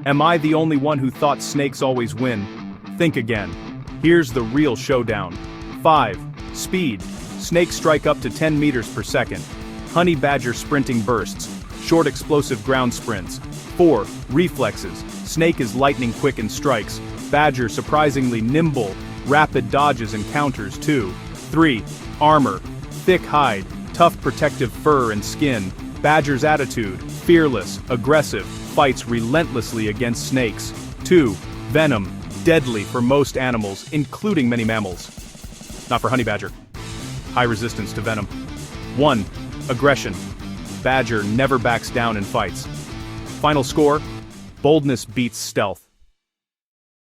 Am I the only one who thought snakes always win? Think again. Here's the real showdown. 5. Speed. Snakes strike up to 10 meters per second. Honey badger sprinting bursts. Short explosive ground sprints. 4. Reflexes. Snake is lightning quick in strikes. Badger surprisingly nimble. Rapid dodges and counters too. 3. Armor. Thick hide. Tough protective fur and skin. Badger's attitude. Fearless, aggressive, fights relentlessly against snakes. 2. Venom. Deadly for most animals, including many mammals. Not for honey badger. High resistance to venom. 1. Aggression. Badger never backs down in fights. Final score: boldness beats stealth.